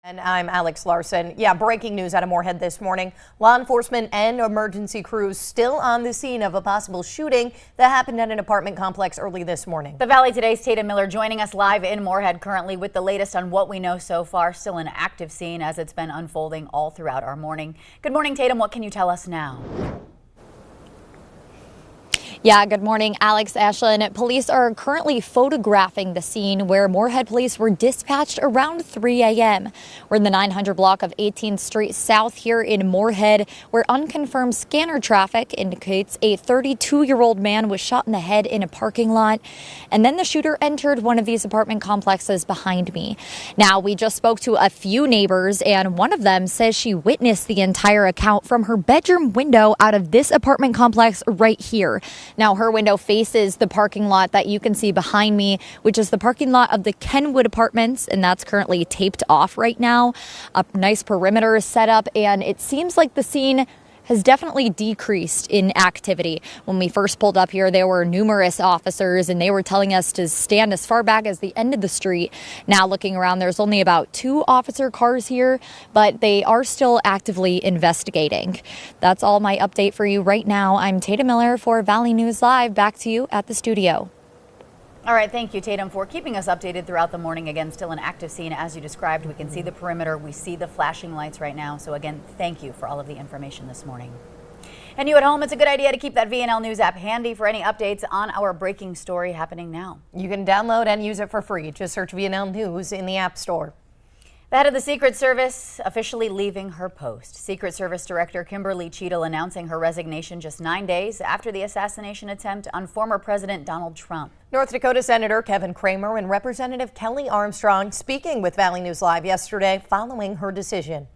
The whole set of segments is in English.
And I'm Alex Larson. Yeah, breaking news out of Moorhead this morning. Law enforcement and emergency crews still on the scene of a possible shooting that happened at an apartment complex early this morning. The Valley Today's Tatum Miller joining us live in Moorhead currently with the latest on what we know so far. Still an active scene as it's been unfolding all throughout our morning. Good morning, Tatum. What can you tell us now? Yeah, good morning, Alex, Ashlyn. Police are currently photographing the scene where Moorhead police were dispatched around 3 a.m. We're in the 900 block of 18th Street South here in Moorhead, where unconfirmed scanner traffic indicates a 32-year-old man was shot in the head in a parking lot. And then the shooter entered one of these apartment complexes behind me. Now, we just spoke to a few neighbors, and one of them says she witnessed the entire account from her bedroom window out of this apartment complex right here. Now, her window faces the parking lot that you can see behind me, which is the parking lot of the Kenwood Apartments, and that's currently taped off right now. A nice perimeter is set up, and it seems like the scene has definitely decreased in activity. When we first pulled up here, there were numerous officers, and they were telling us to stand as far back as the end of the street. Now, looking around, there's only about 2 officer cars here, but they are still actively investigating. That's all my update for you right now. I'm Tatum Miller for Valley News Live. Back to you at the studio. All right, thank you, Tatum, for keeping us updated throughout the morning. Again, still an active scene as you described. We can see the perimeter. We see the flashing lights right now. So again, thank you for all of the information this morning. And you at home, it's a good idea to keep that VNL News app handy for any updates on our breaking story happening now. You can download and use it for free. Just search VNL News in the App Store. The head of the Secret Service officially leaving her post. Secret Service Director Kimberly Cheadle announcing her resignation just 9 days after the assassination attempt on former President Donald Trump. North Dakota Senator Kevin Cramer and Representative Kelly Armstrong speaking with Valley News Live yesterday following her decision.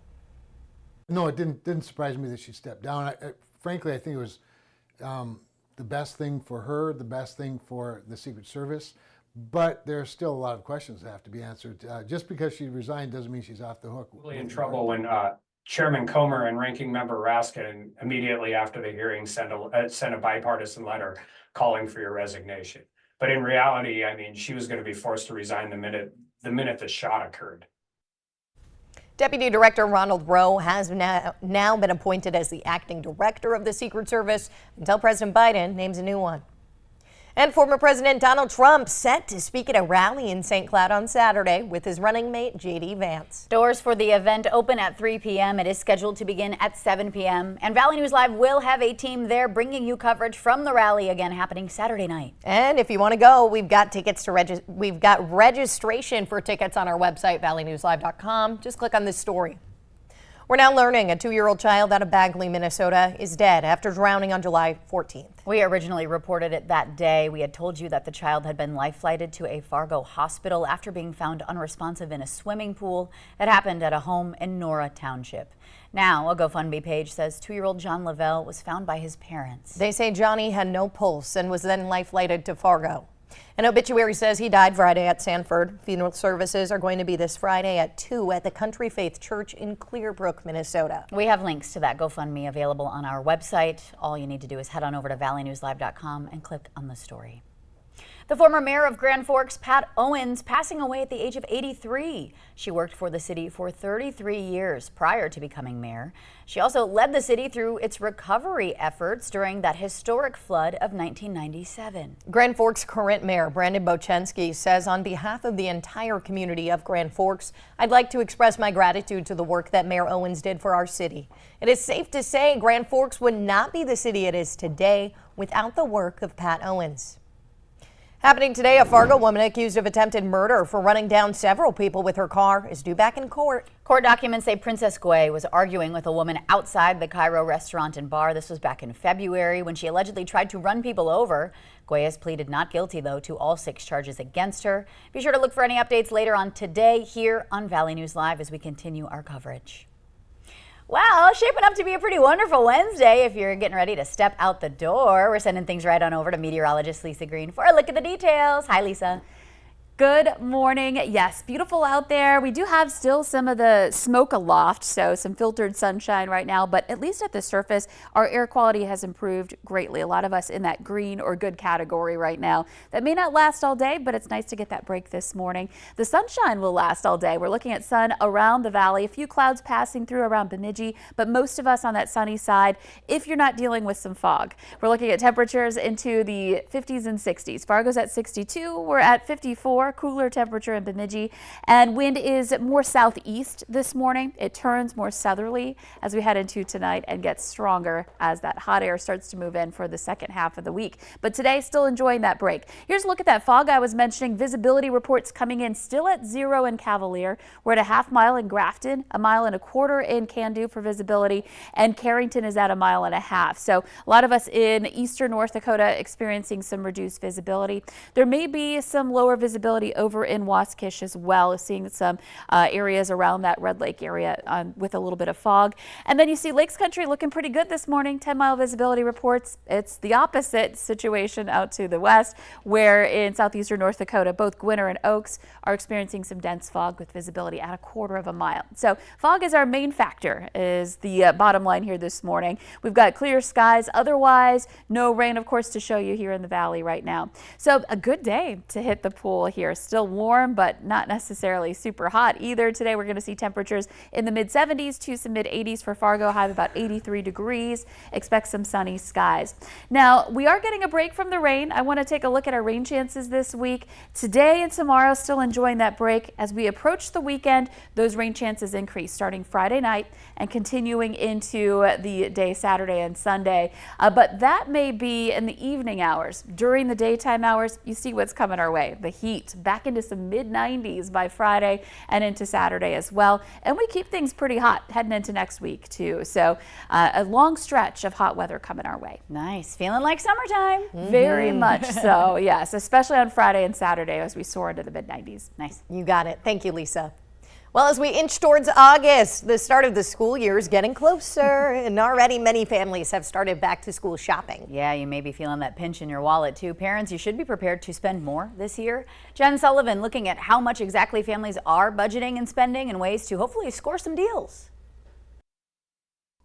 No, it didn't surprise me that she stepped down. Frankly, I think it was the best thing for her, the best thing for the Secret Service. But there are still a lot of questions that have to be answered. Just because she resigned doesn't mean she's off the hook. Really in trouble when Chairman Comer and Ranking Member Raskin immediately after the hearing sent a bipartisan letter calling for your resignation. But in reality, I mean, she was going to be forced to resign the minute the shot occurred. Deputy Director Ronald Rowe has now been appointed as the acting director of the Secret Service until President Biden names a new one. And former President Donald Trump set to speak at a rally in St. Cloud on Saturday with his running mate, J.D. Vance. Doors for the event open at 3 p.m. It is scheduled to begin at 7 p.m. And Valley News Live will have a team there bringing you coverage from the rally again happening Saturday night. And if you want to go, we've got tickets to we've got registration for tickets on our website, valleynewslive.com. Just click on this story. We're now learning a 2-year-old child out of Bagley, Minnesota is dead after drowning on July 14th. We originally reported it that day. We had told you that the child had been life-flighted to a Fargo hospital after being found unresponsive in a swimming pool. It happened at a home in Nora Township. Now, a GoFundMe page says 2-year-old John Lavelle was found by his parents. They say Johnny had no pulse and was then life-flighted to Fargo. An obituary says he died Friday at Sanford. Funeral services are going to be this Friday at 2 at the Country Faith Church in Clearbrook, Minnesota. We have links to that GoFundMe available on our website. All you need to do is head on over to valleynewslive.com and click on the story. The former mayor of Grand Forks, Pat Owens, passing away at the age of 83. She worked for the city for 33 years prior to becoming mayor. She also led the city through its recovery efforts during that historic flood of 1997. Grand Forks current mayor Brandon Bochensky says on behalf of the entire community of Grand Forks, I'd like to express my gratitude to the work that Mayor Owens did for our city. It is safe to say Grand Forks would not be the city it is today without the work of Pat Owens. Happening today, a Fargo woman accused of attempted murder for running down several people with her car is due back in court. Court documents say Princess Guay was arguing with a woman outside the Cairo restaurant and bar. This was back in February when she allegedly tried to run people over. Guay has pleaded not guilty, though, to all 6 charges against her. Be sure to look for any updates later on today here on Valley News Live as we continue our coverage. Well, shaping up to be a pretty wonderful Wednesday if you're getting ready to step out the door. We're sending things right on over to meteorologist Lisa Green for a look at the details. Hi, Lisa. Good morning. Yes, beautiful out there. We do have still some of the smoke aloft, so some filtered sunshine right now, but at least at the surface, our air quality has improved greatly. A lot of us in that green or good category right now. That may not last all day, but it's nice to get that break this morning. The sunshine will last all day. We're looking at sun around the valley, a few clouds passing through around Bemidji, but most of us on that sunny side if you're not dealing with some fog. We're looking at temperatures into the 50s and 60s. Fargo's at 62. We're at 54. Cooler temperature in Bemidji, and wind is more southeast this morning. It turns more southerly as we head into tonight and gets stronger as that hot air starts to move in for the second half of the week. But today, still enjoying that break. Here's a look at that fog I was mentioning. Visibility reports coming in still at 0 in Cavalier. We're at a half mile in Grafton, a mile and a quarter in Cando for visibility, and Carrington is at a mile and a half. So a lot of us in eastern North Dakota experiencing some reduced visibility. There may be some lower visibility over in Waskish as well, seeing some areas around that Red Lake area with a little bit of fog. And then you see Lakes Country looking pretty good this morning. 10-mile visibility reports. It's the opposite situation out to the west, where in southeastern North Dakota, both Gwinner and Oaks are experiencing some dense fog with visibility at a quarter of a mile. So fog is our main factor, is the bottom line here this morning. We've got clear skies. Otherwise, no rain, of course, to show you here in the valley right now. So a good day to hit the pool here. Still warm, but not necessarily super hot either. Today we're going to see temperatures in the mid 70s to some mid 80s for Fargo, high of about 83 degrees. Expect some sunny skies. Now, we are getting a break from the rain. I want to take a look at our rain chances this week. Today and tomorrow, still enjoying that break. As we approach the weekend, those rain chances increase starting Friday night and continuing into the day Saturday and Sunday. But that may be in the evening hours. During the daytime hours, you see what's coming our way. The heat back into some mid 90s by Friday and into Saturday as well. And we keep things pretty hot heading into next week too. So a long stretch of hot weather coming our way. Nice. Feeling like summertime. Very much so. Yes, especially on Friday and Saturday as we soar into the mid 90s. Nice. You got it. Thank you, Lisa. Well, as we inch towards August, the start of the school year is getting closer, and already many families have started back to school shopping. Yeah, you may be feeling that pinch in your wallet too. Parents, you should be prepared to spend more this year. Jen Sullivan looking at how much exactly families are budgeting and spending and ways to hopefully score some deals.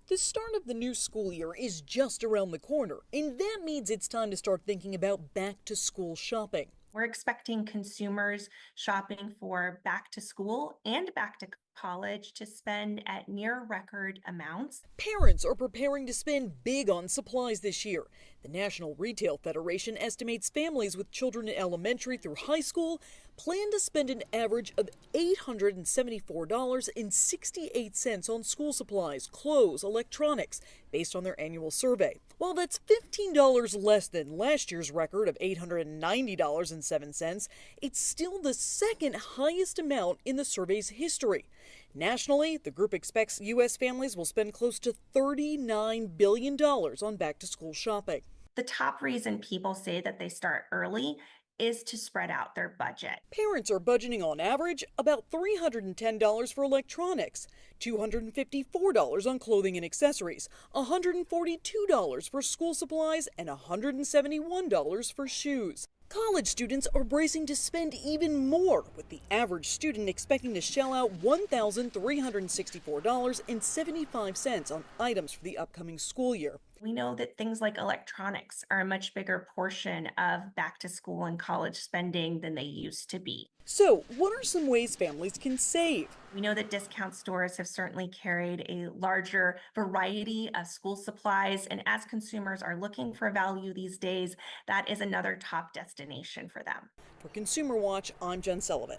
The start of the new school year is just around the corner, and that means it's time to start thinking about back to school shopping. We're expecting consumers shopping for back to school and back to college to spend at near record amounts. Parents are preparing to spend big on supplies this year. The National Retail Federation estimates families with children in elementary through high school plan to spend an average of $874.68 on school supplies, clothes, electronics, based on their annual survey. While that's $15 less than last year's record of $890.07, it's still the second highest amount in the survey's history. Nationally, the group expects U.S. families will spend close to $39 billion on back-to-school shopping. The top reason people say that they start early is to spread out their budget. Parents are budgeting on average about $310 for electronics, $254 on clothing and accessories, $142 for school supplies, and $171 for shoes. College students are bracing to spend even more, with the average student expecting to shell out $1,364.75 on items for the upcoming school year. We know that things like electronics are a much bigger portion of back to school and college spending than they used to be. So, what are some ways families can save? We know that discount stores have certainly carried a larger variety of school supplies, and as consumers are looking for value these days, that is another top destination for them. For Consumer Watch, I'm Jen Sullivan.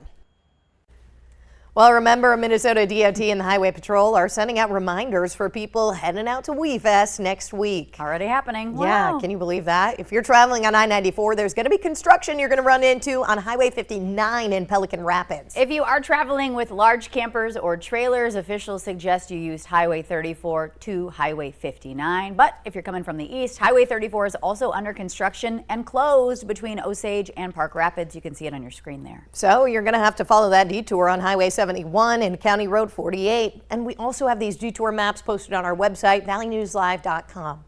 Well, remember, Minnesota DOT and the Highway Patrol are sending out reminders for people heading out to WeFest next week. Already happening. Yeah, Wow. can you believe that? If you're traveling on I-94, there's going to be construction you're going to run into on Highway 59 in Pelican Rapids. If you are traveling with large campers or trailers, officials suggest you use Highway 34 to Highway 59. But if you're coming from the east, Highway 34 is also under construction and closed between Osage and Park Rapids. You can see it on your screen there. So you're going to have to follow that detour on Highway 71 and County Road 48. And we also have these detour maps posted on our website, valleynewslive.com.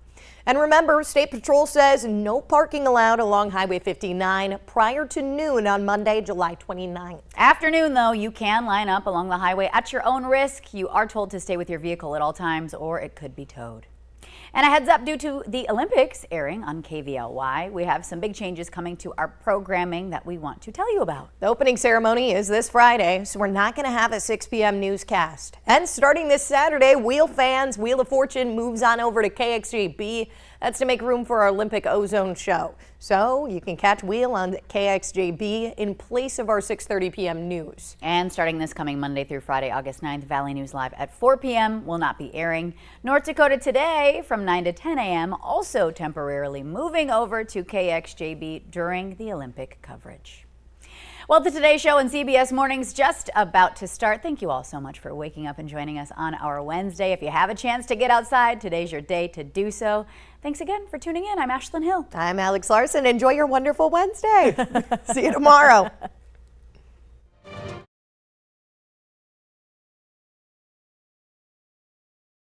And remember, State Patrol says no parking allowed along Highway 59 prior to noon on Monday, July 29th. Afternoon, though, you can line up along the highway at your own risk. You are told to stay with your vehicle at all times or it could be towed. And a heads up, due to the Olympics airing on KVLY, we have some big changes coming to our programming that we want to tell you about. The opening ceremony is this Friday, so we're not going to have a 6 p.m. newscast. And starting this Saturday, Wheel fans, Wheel of Fortune moves on over to KXJB. That's to make room for our Olympic Ozone show. So you can catch Wheel on KXJB in place of our 6:30 p.m. news. And starting this coming Monday through Friday, August 9th, Valley News Live at 4 p.m. will not be airing. North Dakota Today from 9 to 10 a.m. also temporarily moving over to KXJB during the Olympic coverage. Well, the Today Show and CBS Mornings just about to start. Thank you all so much for waking up and joining us on our Wednesday. If you have a chance to get outside, today's your day to do so. Thanks again for tuning in. I'm Ashlyn Hill. I'm Alex Larson. Enjoy your wonderful Wednesday. See you tomorrow.